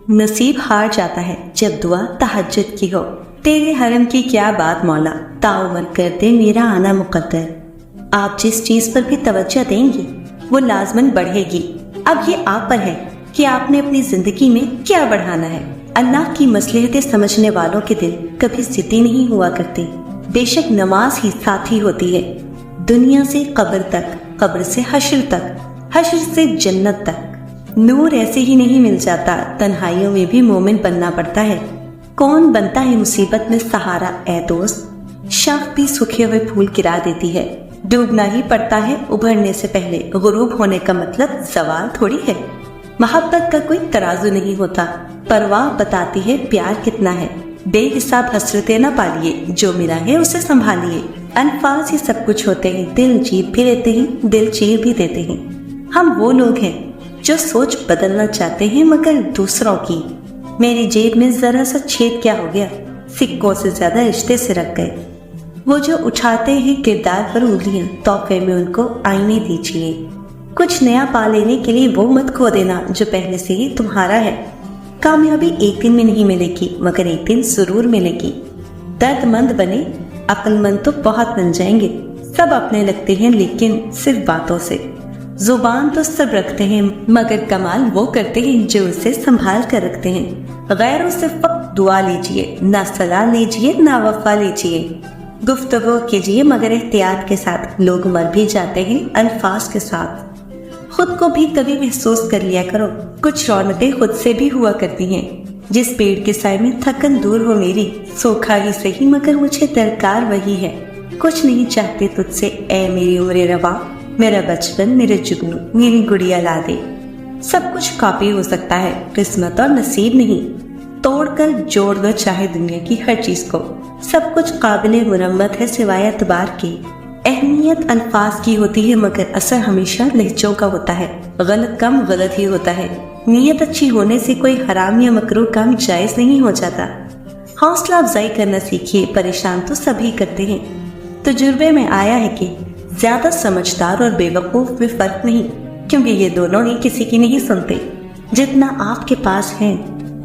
नसीब हार जाता है जब दुआ तहज्जुद की हो। तेरे हरम की क्या बात मौला, ताउमर कर दे मेरा आना मुकद्दर। आप जिस चीज पर भी तवज्जो देंगी वो लाजमन बढ़ेगी। अब ये आप पर है कि आपने अपनी जिंदगी में क्या बढ़ाना है। अल्लाह की मसलहतें समझने वालों के दिल कभी जिद्दी नहीं हुआ करते। बेशक नमाज ही साथी होती है, दुनिया से कब्र तक, कब्र से हश्र तक, हश्र से जन्नत तक। नूर ऐसे ही नहीं मिल जाता, तन्हाइयों में भी मोमिन बनना पड़ता है। कौन बनता है मुसीबत में सहारा ए दोस्त। शाख भी सूखे हुए फूल गिरा देती है, डूबना ही पड़ता है उभरने से पहले। गुरूब होने का मतलब सवाल थोड़ी है। मोहब्बत का कोई तराजू नहीं होता, परवाह बताती है प्यार कितना है। बेहिसाब हसरतें न पालिए, जो मिला है उसे संभालिए। अल्फाज ही सब कुछ होते हैं, दिल जीत भी लेते हैं, दिल चीर भी देते हैं। हम वो लोग हैं जो सोच बदलना चाहते हैं मगर दूसरों की। मेरी जेब में जरा सा छेद क्या हो गया, सिक्कों से ज्यादा रिश्ते से रख गए। वो जो उठाते हैं किरदार पर उंगलियां, तोहफे में उनको आईने दीजिए। कुछ नया पा लेने के लिए वो मत खो देना जो पहले से ही तुम्हारा है। कामयाबी एक दिन में नहीं मिलेगी मगर एक दिन जरूर मिलेगी। दर्दमंद बने, अक्लमंद तो बहुत बन जाएंगे। सब अपने लगते हैं लेकिन सिर्फ बातों से। जुबान तो सब रखते हैं मगर कमाल वो करते हैं जो उसे संभाल कर रखते हैं। गैरों से फक्त दुआ लीजिए, ना सलाह लीजिए ना वफा लीजिए। गुफ्तगू कीजिए मगर एहतियात के साथ। लोग मर भी जाते हैं अल्फाज के साथ। खुद को भी कभी महसूस कर लिया करो, कुछ रौनकें खुद से भी हुआ करती हैं। जिस पेड़ के साए में थकन दूर हो मेरी, सूखा ही सही मगर मुझे दरकार वही है। कुछ नहीं चाहते तुझसे ए मेरी उम्र रवा, मेरा बचपन, मेरे जुगनू, मेरी गुड़िया ला दे। सब कुछ कॉपी हो सकता है, किस्मत और नसीब नहीं। तोड़कर जोड़ दो चाहे दुनिया की हर चीज को। सब कुछ काबिले मुरम्मत है सिवाय एतबार की। अहमियत अल्फाज की होती है मगर असर हमेशा लहजों का होता है। गलत काम गलत ही होता है। नीयत अच्छी होने से कोई हराम या मकरूह काम जायज नहीं हो जाता। हौसला अफजाई करना सीखिए, परेशान तो सभी करते हैं। तजुर्बे में आया है कि ज्यादा समझदार और बेवकूफ में फर्क नहीं, क्योंकि ये दोनों ही किसी की नहीं सुनते। जितना आपके पास है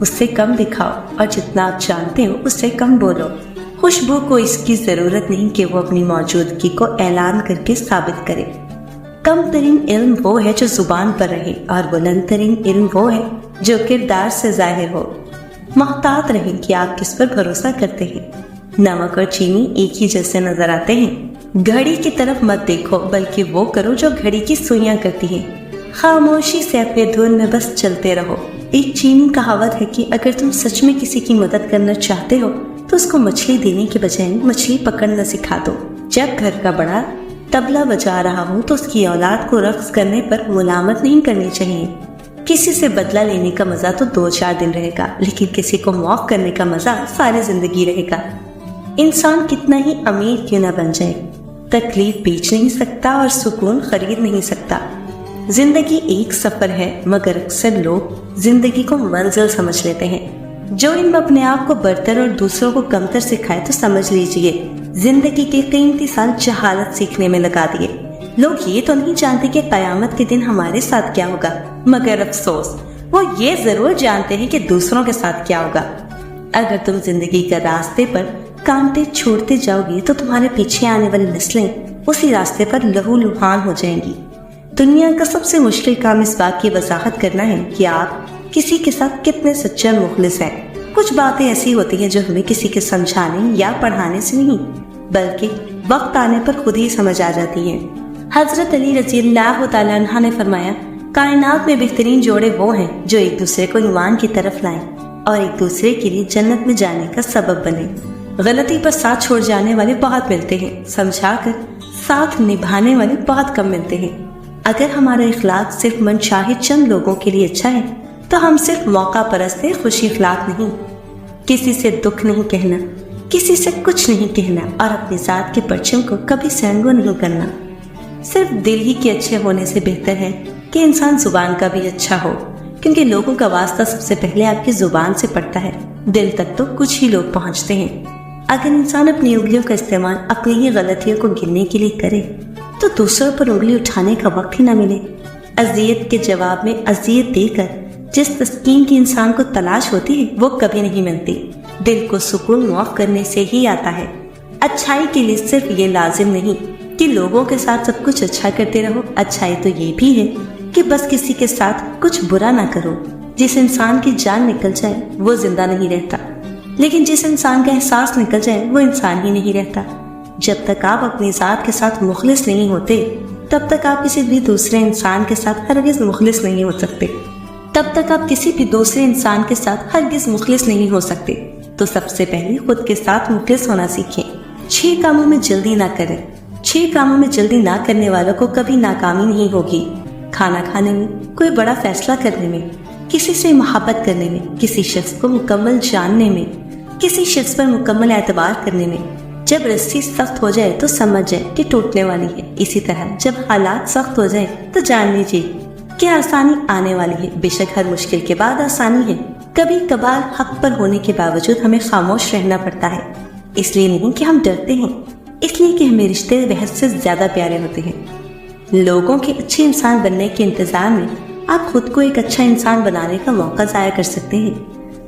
उससे कम दिखाओ और जितना आप जानते हो उससे कम बोलो। खुशबू को इसकी जरूरत नहीं कि वो अपनी मौजूदगी को ऐलान करके साबित करे। कम तरीन इल्म वो है जो जुबान पर रहे और बुलंद तरीन इल्म वो है जो किरदार से जाहिर हो। मुहतात रहें कि आप किस पर भरोसा करते हैं। नमक और चीनी एक ही जैसे नजर आते हैं। घड़ी की तरफ मत देखो बल्कि वो करो जो घड़ी की सुइयां करती हैं। खामोशी से अपने धुन में बस चलते रहो। एक चीनी कहावत है कि अगर तुम सच में किसी की मदद करना चाहते हो तो उसको मछली देने के बजाय मछली पकड़ना सिखा दो। जब घर का बड़ा तबला बजा रहा हो तो उसकी औलाद को रक्स करने पर मुलामत नहीं करनी चाहिए। किसी से बदला लेने का मजा तो 2-4 दिन रहेगा, लेकिन किसी को माफ करने का मजा सारी जिंदगी रहेगा। इंसान कितना ही अमीर क्यों न बन जाए, तकलीफ बेच नहीं सकता और सुकून खरीद नहीं सकता। जिंदगी एक सफर है मगर अक्सर लोग जिंदगी को मंजिल समझ लेते हैं। जो इनमें अपने आप को बरतर और दूसरों को कमतर सिखाए तो समझ लीजिए जिंदगी के 33 साल जहालत सीखने में लगा दिए। लोग ये तो नहीं जानते कि कयामत के दिन हमारे साथ क्या होगा, मगर अफसोस वो ये जरूर जानते हैं कि दूसरों के साथ क्या होगा। अगर तुम जिंदगी के रास्ते पर कामते छोड़ते जाओगे तो तुम्हारे पीछे आने वाली नस्लें उसी रास्ते पर लहूलुहान हो जाएंगी। दुनिया का सबसे मुश्किल काम इस बात की वजाहत करना है कि आप किसी के साथ कितने सच्चे और मुखलिस हैं। कुछ बातें ऐसी होती हैं जो हमें किसी के समझाने या पढ़ाने से नहीं बल्कि वक्त आने पर खुद ही समझ आ जाती हैं। हजरत अली रज़ियल्लाहु तआला अन्हा ने फरमाया, कायनात में बेहतरीन जोड़े वो हैं जो एक दूसरे को ईमान की तरफ लाएं और एक दूसरे के लिए जन्नत में जाने का सबब बने। गलती पर साथ छोड़ जाने वाले बहुत मिलते हैं, समझाकर साथ निभाने वाले बहुत कम मिलते हैं। अगर हमारा इखलाक सिर्फ मनचाहे चंद लोगों के लिए अच्छा है तो हम सिर्फ मौका परस्त है, खुशी इखलाक नहीं। किसी से दुख नहीं कहना, किसी से कुछ नहीं कहना और अपनी जात के परचम को कभी सहंगो नहीं करना। सिर्फ दिल ही के अच्छे होने से बेहतर है कि इंसान जुबान का भी अच्छा हो, क्योंकि लोगों का वास्ता सबसे पहले आपकी जुबान से पड़ता है। दिल तक तो कुछ ही लोग पहुंचते हैं। अगर इंसान अपनी उंगलियों का इस्तेमाल अपनी ही गलतियों को गिनने के लिए करे तो दूसरों पर उंगली उठाने का वक्त ही न मिले। अजियत के जवाब में अजियत देकर جس تسکین کی انسان کو تلاش ہوتی ہے وہ کبھی نہیں ملتی. دل کو سکون معاف کرنے سے ہی آتا ہے. اچھائی کے لیے صرف یہ لازم نہیں کہ لوگوں کے ساتھ سب کچھ اچھا کرتے رہو. اچھائی تو یہ بھی ہے کہ بس کسی کے ساتھ کچھ برا نہ کرو. جس انسان کی جان نکل جائے وہ زندہ نہیں رہتا، لیکن جس انسان کا احساس نکل جائے وہ انسان ہی نہیں رہتا. جب تک آپ اپنی ذات کے ساتھ مخلص نہیں ہوتے تب تک آپ کسی بھی دوسرے انسان کے ساتھ ہرگز مخلص نہیں ہو سکتے. تب تک آپ کسی بھی دوسرے انسان کے ساتھ ہرگز مخلص نہیں ہو سکتے. تو سب سے پہلے خود کے ساتھ مخلص ہونا سیکھیں. 6 کاموں میں جلدی نہ کریں. 6 کاموں میں جلدی نہ کرنے والوں کو کبھی ناکامی نہیں ہوگی. کھانا کھانے میں، کوئی بڑا فیصلہ کرنے میں، کسی سے محبت کرنے میں، کسی شخص کو مکمل جاننے میں، کسی شخص پر مکمل اعتبار کرنے میں. جب رسی سخت ہو جائے تو سمجھ جائے کہ ٹوٹنے والی ہے. اسی طرح جب حالات سخت ہو جائے تو جان لیجیے کہ آسانی آنے والی ہے. بے شک ہر مشکل کے بعد آسانی ہے. کبھی کبھار حق پر ہونے کے باوجود ہمیں خاموش رہنا پڑتا ہے. اس لیے نہیں کہ ہم ڈرتے ہیں، اس لیے کہ ہمیں رشتے بحث سے زیادہ پیارے ہوتے ہیں. لوگوں کے اچھے انسان بننے کے انتظار میں آپ خود کو ایک اچھا انسان بنانے کا موقع ضائع کر سکتے ہیں.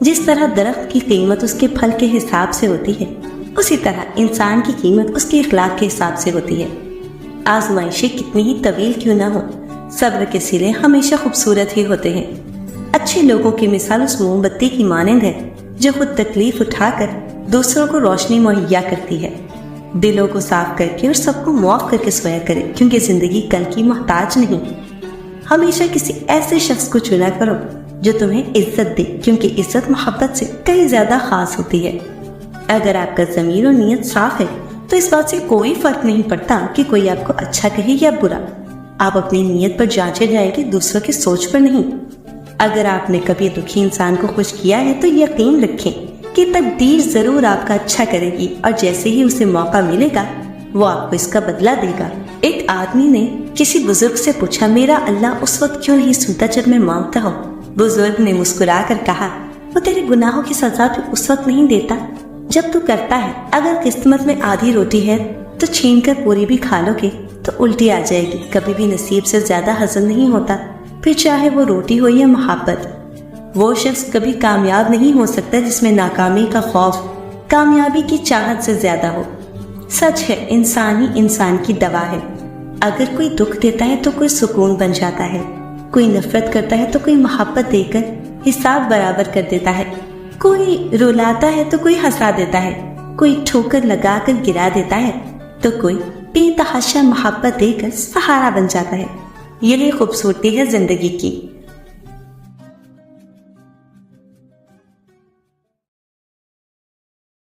جس طرح درخت کی قیمت اس کے پھل کے حساب سے ہوتی ہے، اسی طرح انسان کی قیمت اس کے اخلاق کے حساب سے ہوتی ہے. آزمائشیں کتنی ہی طویل کیوں نہ ہو، صبر کے سلے ہمیشہ خوبصورت ہی ہوتے ہیں. اچھے لوگوں کی مثال اس موم بتی کی مانند ہے جو خود تکلیف اٹھا کر دوسروں کو روشنی مہیا کرتی ہے. دلوں کو صاف کر کے اور سب کو معاف کر کے سویا کرے، کیونکہ زندگی کل کی محتاج نہیں. ہمیشہ کسی ایسے شخص کو چنا کرو جو تمہیں عزت دے، کیونکہ عزت محبت سے کئی زیادہ خاص ہوتی ہے. اگر آپ کا ضمیر اور نیت صاف ہے تو اس بات سے کوئی فرق نہیں پڑتا کہ کوئی آپ کو اچھا کہے یا برا. آپ اپنی نیت پر جانچے جائیں گے، دوسروں کی سوچ پر نہیں. اگر آپ نے کبھی دکھی انسان کو خوش کیا ہے تو یقین رکھیں کہ تقدیر ضرور آپ کا اچھا کرے گی، اور جیسے ہی اسے موقع ملے گا وہ آپ کو اس کا بدلہ دے گا. ایک آدمی نے کسی بزرگ سے پوچھا، میرا اللہ اس وقت کیوں نہیں سنتا جب میں مانگتا ہوں؟ بزرگ نے مسکرا کر کہا، وہ تیرے گناہوں کی سزا بھی اس وقت نہیں دیتا جب تو کرتا ہے. اگر قسمت میں آدھی روٹی ہے تو چھین کر پوری بھی کھا لو گے تو الٹی آ جائے گی. کبھی بھی نصیب سے زیادہ ہضم نہیں ہوتا، پھر چاہے وہ روٹی ہو یا محبت. وہ شخص کبھی کامیاب نہیں ہو سکتا جس میں ناکامی کا خوف کامیابی کی چاہت سے زیادہ ہو. سچ ہے، انسان ہی انسان کی دوا ہے. اگر کوئی دکھ دیتا ہے تو کوئی سکون بن جاتا ہے، کوئی نفرت کرتا ہے تو کوئی محبت دے کر حساب برابر کر دیتا ہے، کوئی رلاتا ہے تو کوئی ہنسا دیتا ہے، کوئی ٹھوکر لگا کر گرا دیتا ہے تو کوئی بے تحاشا محبت دے کر سہارا بن جاتا ہے. یہی خوبصورتی ہے زندگی کی.